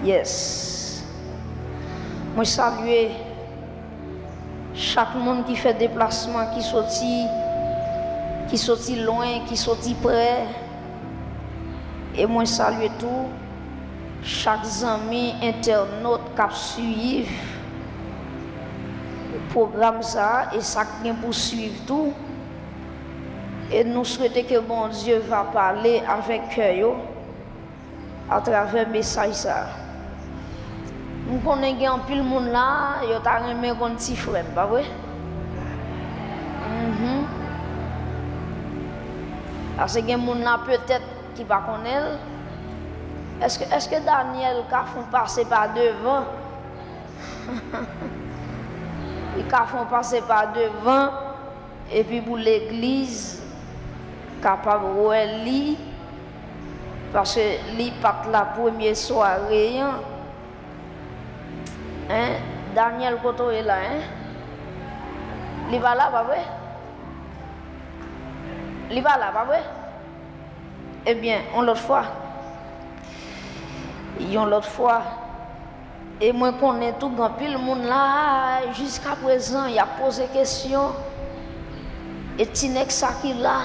Yes. Moi salue chaque monde qui fait déplacement, qui sorti loin, qui sorti près. Et moi salue tout chaque ami internaute qui suivent le programme ça et ça qui pour suivre tout. Et nous souhaitons que bon Dieu va parler avec cœur à travers le message ça. Nous connaissons un pile monde là, yo t'a remis un petit frère, pas vrai? Parce que monde là peut-être qui va connaître. Est-ce que Daniel a fait passer par devant? Il a fait passer par devant et puis pour l'église capable de lire parce que li pas la première soirée hein. Daniel Koto est là hein. Li va là pas vrai? Li va là pas vrai? Eh bien, on l'autre fois. Et moi connais tout grand pile monde là jusqu'à présent, il a posé question. Et Tinek ça qui là.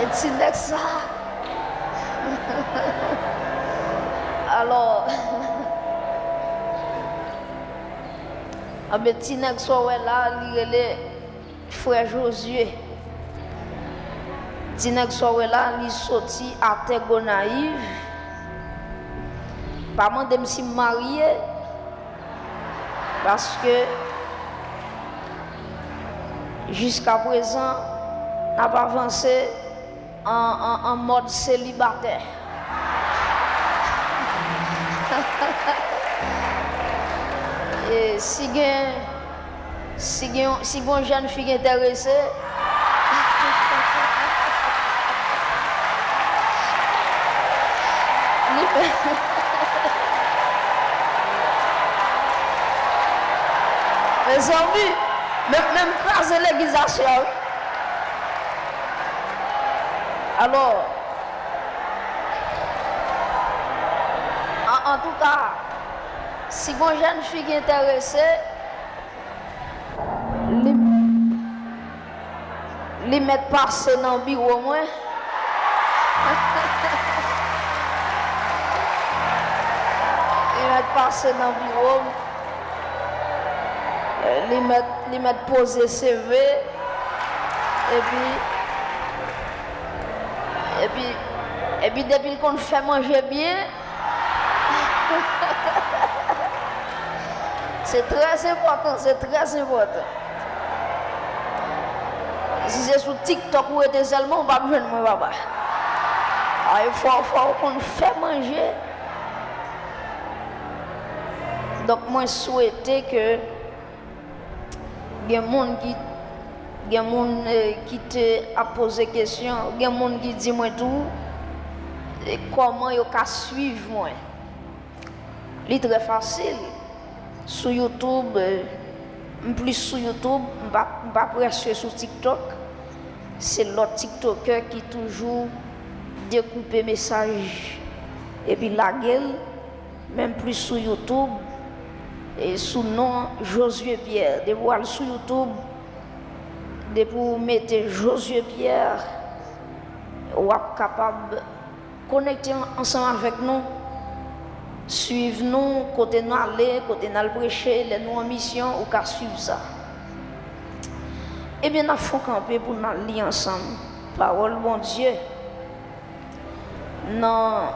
Et Tinek ça. Alors avec Tinek soit là, il est frère Josué. Tinek soit là, il sorti à Tego naïve. Pas moi de me marier parce que jusqu'à présent, n'a pas avancé en mode célibataire. Et si une jeune fille intéressée, mes amis, même craser l'aiguisation. Alors, en tout cas, si une jeune fille est intéressée, les mettre passer dans le bureau moins. Les mettre passer dans le bureau. Les mettre poser CV. Et puis depuis qu'on fait manger bien, c'est très important, Si c'est sur TikTok ou était seulement, on va pas besoin de moi, papa. Il faut qu'on fait manger. Donc moi souhaitais que il y a des gens qui te a posé question, il y a des gens qui dit moi tout comment yo ka suivre moi. C'est très facile. Sur YouTube, plus sur YouTube, pas presque sur TikTok. C'est l'autre TikToker qui toujours découpe message et puis la gueule, même plus sur YouTube. Et sous nom Josué Pierre, de voir sur YouTube, de pour mettre Josué Pierre, ou capable de connecter ensemble avec nous, suivre nous, côté nous aller, côté nous prêcher, les nous en mission, ou qu'à suivre ça. Eh bien, nous faut camper pour nous lire ensemble. Parole bon Dieu. Dans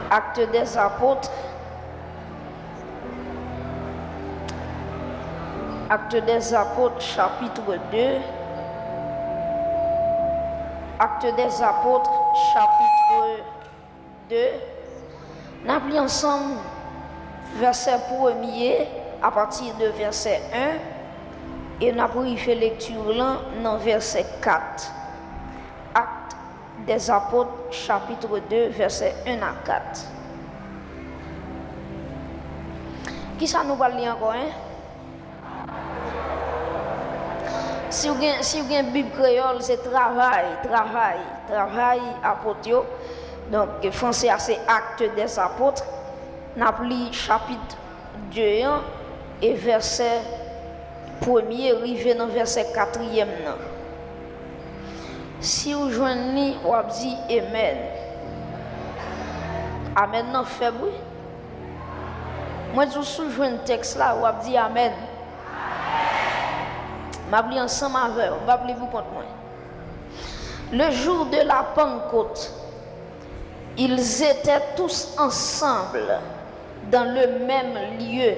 Actes des Apôtres. Actes des Apôtres, chapitre 2. Actes des Apôtres, chapitre 2. Nous avons ensemble verset 1er à partir de verset 1 et nous avons fait lecture là dans verset 4. Actes des Apôtres, chapitre 2, verset 1 à 4. Qui ça nous va lire encore, hein? Si vous avez une Bible créole, c'est travail, apôtre. Donc, français, c'est acte des apôtres. N'a pris chapitre 2 et verset 1er, arrivé dans verset 4e. Si vous joignez, vous dites Amen. Amen, non, fait bruit. Moi, je suis joint le texte là, vous dites Amen. M'abli ensemble avec vous, m'appelez-vous contre moi. Le jour de la Pentecôte, ils étaient tous ensemble dans le même lieu.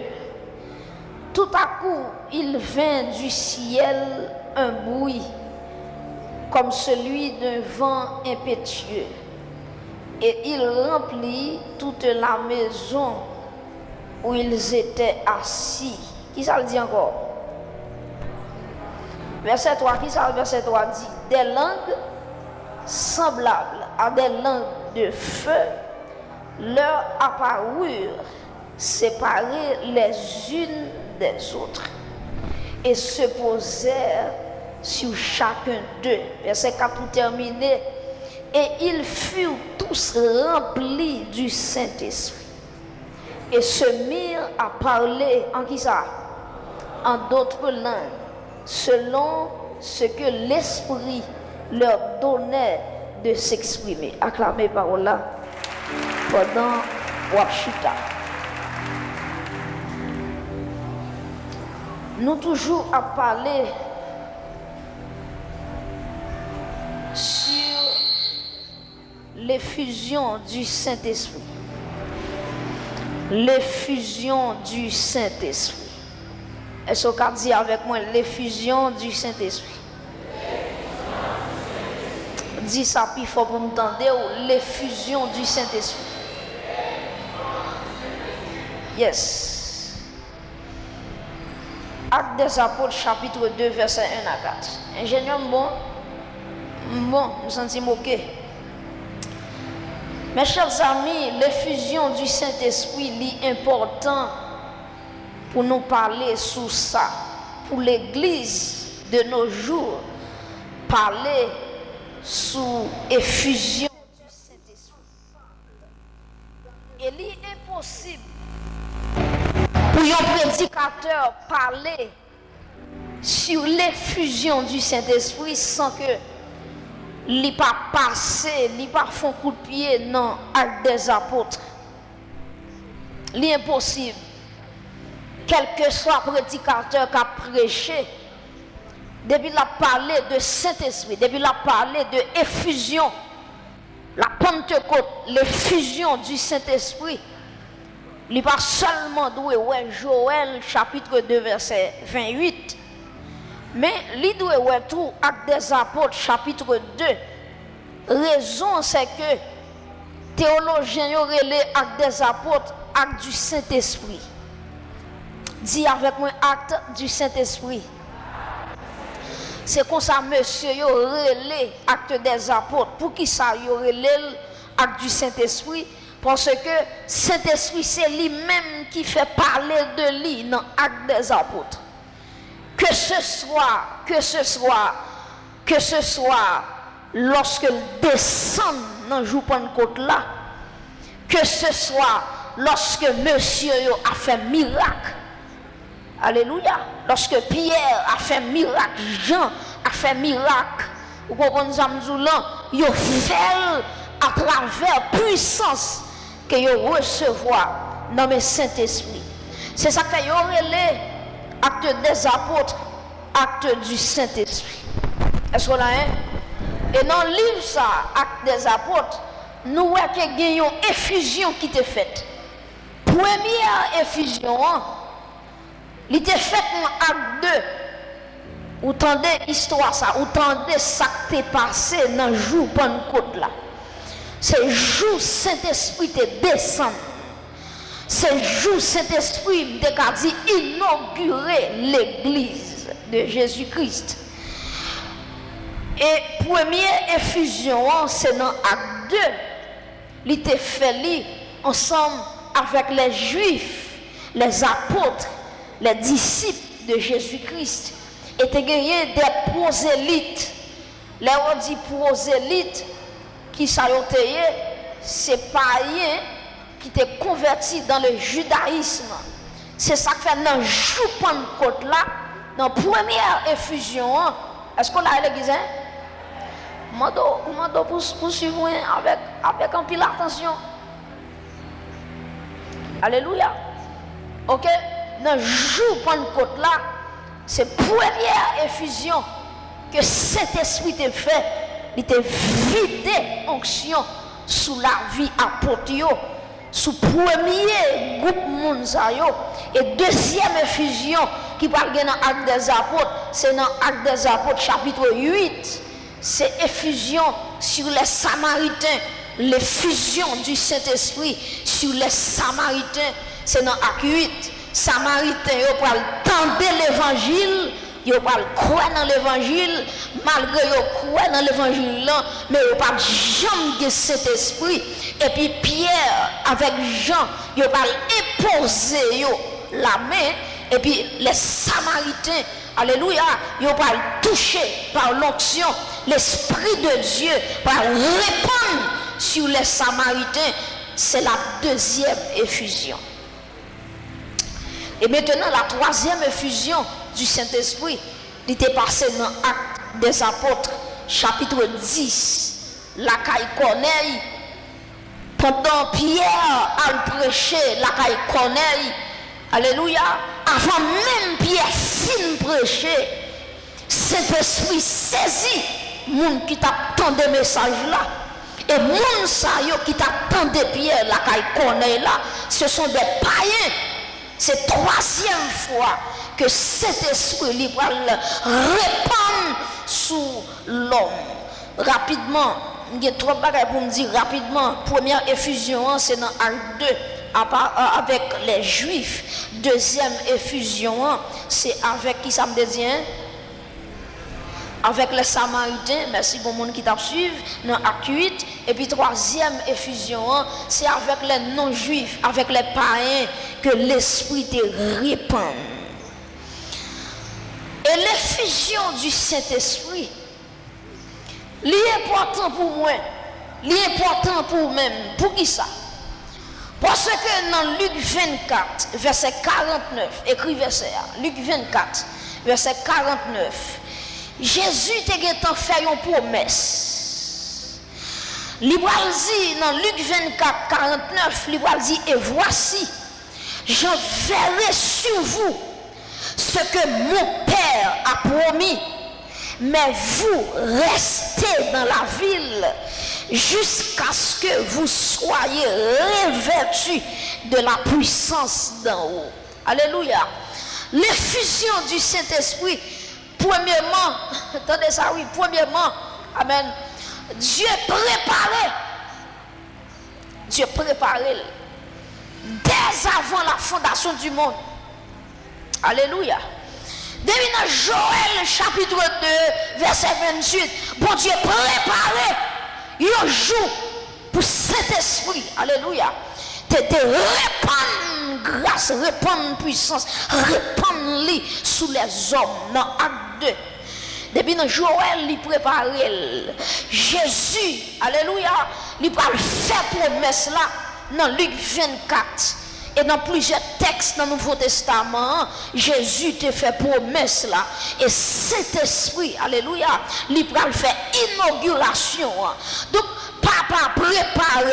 Tout à coup, il vint du ciel un bruit comme celui d'un vent impétueux, et il remplit toute la maison où ils étaient assis. Qui ça le dit encore? Verset 3, qui ça, verset 3 dit? Des langues semblables à des langues de feu leur apparurent, séparées les unes des autres, et se posèrent sur chacun d'eux. Verset 4 pour terminer. Et ils furent tous remplis du Saint-Esprit et se mirent à parler en qui ça? En d'autres langues, selon ce que l'Esprit leur donnait de s'exprimer. Acclamez parole là pendant Wachita. Nous toujours à parler sur l'effusion du Saint-Esprit. L'effusion du Saint-Esprit. Est-ce qu'on dit avec moi l'effusion du Saint-Esprit? Dis ça plus fort pour m'entendre, l'effusion du Saint-Esprit. Yes. Acte des Apôtres, chapitre 2, verset 1 à 4. Ingénieur, bon, nous sentons moqués. Mes chers amis, l'effusion du Saint-Esprit est important pour nous parler sur ça. Pour l'Église de nos jours, parler sur l'effusion du Saint-Esprit. Il est impossible pour un prédicateur parler sur l'effusion du Saint-Esprit sans que il pas passé, il pas fait un coup de pied dans l'acte des apôtres. L'impossible. Quel que soit le prédicateur qui a prêché, depuis la parlé de Saint-Esprit, depuis la parlé de effusion, la Pentecôte, l'effusion du Saint-Esprit, il n'est pas seulement doué, ouais, Joël chapitre 2 verset 28, mais il doit ouais tout acte des apôtres chapitre 2. Raison c'est que théologiens ont relé acte des apôtres, acte du Saint-Esprit. Dis avec moi acte du Saint-Esprit. C'est comme ça monsieur yo relé acte des apôtres. Pour qui ça yo relé acte du Saint-Esprit? Parce que Saint-Esprit c'est lui-même qui fait parler de lui dans acte des apôtres. Que ce soit lorsque il descend dans le jour Pentecôte là, que ce soit lorsque monsieur yo a fait miracle. Alléluia. Lorsque Pierre a fait miracle, Jean a fait miracle, vous comprenez ça, il a fait à travers puissance que vous recevoir dans le Saint-Esprit. C'est ça que fait les actes des apôtres, actes du Saint-Esprit. Est-ce qu'on a un? Et dans le livre ça, actes des apôtres, nous voyons qu'il y a une effusion qui est faite. Première effusion, il était fait dans acte 2. Vous entendez l'histoire ça, vous entendez ça qui est passé dans le jour Pentecôte là. C'est le jour Saint-Esprit te descend. C'est le jour Saint-Esprit a dit inaugurer l'église de Jésus-Christ. Et première effusion, c'est dans acte 2. Il était fait ensemble avec les Juifs, les apôtres, les disciples de Jésus-Christ. Et tu gagné des prosélytes. Les on dit prosélytes qui s'ayotéye, c'est païen qui t'est converti dans le judaïsme. C'est ça que fait dans jour Pentecôte là, dans première effusion. Est-ce qu'on a l'église? Mando pour suivre avec un pile attention. Alléluia. OK, dans jour Pentecôte là, c'est première effusion que cet esprit t'a fait, il t'a vidé onction sous la vie apôtre, sous premier groupe Mounsayo, et deuxième effusion qui parle dans l'acte des apôtres, c'est dans l'acte des apôtres chapitre 8, c'est effusion sur les Samaritains, l'effusion du Saint-Esprit sur les Samaritains, c'est dans l'acte 8. Samaritains, ils parlent tendre l'évangile, ils parlent croire dans l'évangile, malgré ils croient dans l'évangile là, mais ils parlent jamais de cet esprit. Et puis Pierre avec Jean, ils parlent imposer la main, et puis les Samaritains, alléluia, ils parlent toucher par l'onction, l'esprit de Dieu par répandre sur les Samaritains. C'est la deuxième effusion. Et maintenant, la troisième effusion du Saint-Esprit, il était passé dans l'acte des apôtres, chapitre 10, la caille Corneille. Pendant Pierre a prêché la caille Corneille, alléluia, avant même Pierre fin prêcher, Saint-Esprit saisit moun qui t'attend des messages là. Et moun sa yo qui t'attend Pierre la caille Corneille là, ce sont des païens. C'est troisième fois que cet esprit va répandre sous l'homme. Rapidement, il y a trois bagages pour me dire rapidement. Première effusion, c'est dans Acte 2 avec les Juifs. Deuxième effusion, c'est avec qui ça me dit? Avec les Samaritains, merci pour le monde qui t'a suivi, dans Acte 8. Et puis troisième effusion, c'est avec les non-juifs, avec les païens, que l'esprit te répand. Et l'effusion du Saint-Esprit, l'important pour moi, l'important pour vous-même, pour qui ça? Parce que dans Luc 24, verset 49, écrit verset, Luc 24, verset 49, Jésus t'a fait une promesse. Il dit dans Luc 24, 49, il dit, et voici, j'enverrai sur vous ce que mon Père a promis, mais vous restez dans la ville jusqu'à ce que vous soyez revêtus de la puissance d'en haut. Alléluia. L'effusion du Saint-Esprit, premièrement, attendez ça, oui, premièrement, amen, Dieu préparait dès avant la fondation du monde. Alléluia. Depuis dans Joël chapitre 2, verset 28, bon Dieu préparait un jour pour cet esprit. Alléluia. De répandre grâce, répandre puissance, répandre lit sous les hommes dans Acte 2. Depuis dans Joël, il préparait Jésus. Alléluia. Il va faire promesse là dans Luc 24. Et dans plusieurs textes dans le Nouveau Testament, Jésus te fait promesse là. Et cet esprit, alléluia, il va faire inauguration. Donc, papa prépare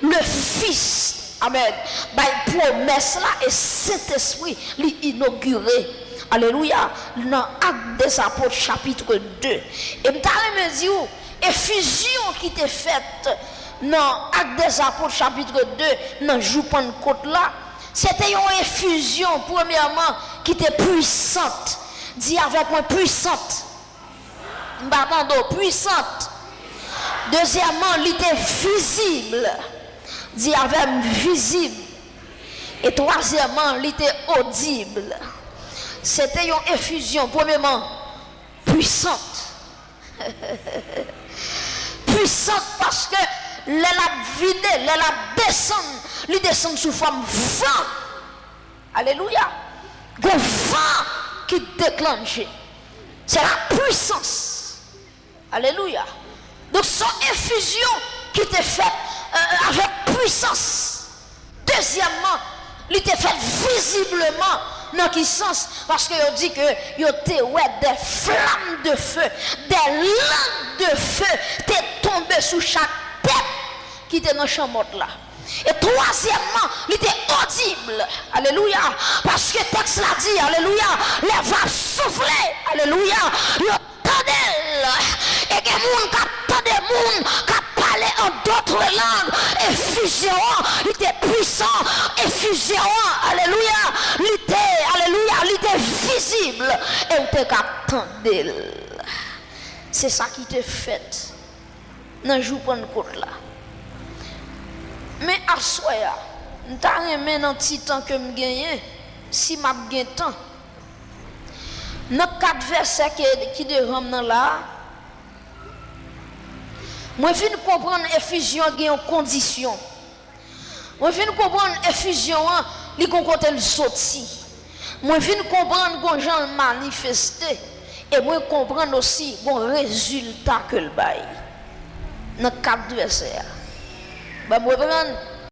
le Fils. Amen. By promesse là, et cet esprit l'inauguré. Alléluia. Dans Acte des Apôtres, chapitre 2. Et je me dis, effusion qui t'est faite dans Acte des Apôtres, chapitre 2, dans jour Pentecôte là, c'était une effusion, premièrement, qui était puissante. Dis avec moi, puissante. Pardon, puissante. Deuxièmement, elle était visible. Dis avec visible. Et troisièmement, elle était audible. C'était une effusion, premièrement, puissante. Puissante parce que elle a vidé, elle a descendu sous forme vent. Alléluia. Un vent qui déclenche. C'est la puissance. Alléluia. Donc son effusion qui était faite avec puissance. Deuxièmement, il était fait visiblement. Dans quel sens? Parce que il dit que il était des flammes de feu, des langues de feu étaient tombées sous chaque tête qui était dans le champ là. Et troisièmement, il était audible. Alléluia. Parce que le texte l'a dit, alléluia, les vents souffler. Alléluia. Il entendait. Et des gens qui entendent des gens qui parlaient en d'autres langues. Effusion, il était puissant. Effusion, alléluia. Il était, alléluia, il était visible. Et il était attendait. C'est ça qui était fait dans le jour Pentecôte là. Mais à soi, je n'ai pas un petit temps que je gagne, si je gagne temps. Dans 4 versets qui devant là, moi je viens comprendre effusion qui en condition. Moi je viens comprendre effusion qui côté le sorti. Moi je viens comprendre qu'on gens manifesté et moi comprendre aussi bon résultat que le bail. Dans 4 versets. Moi prendre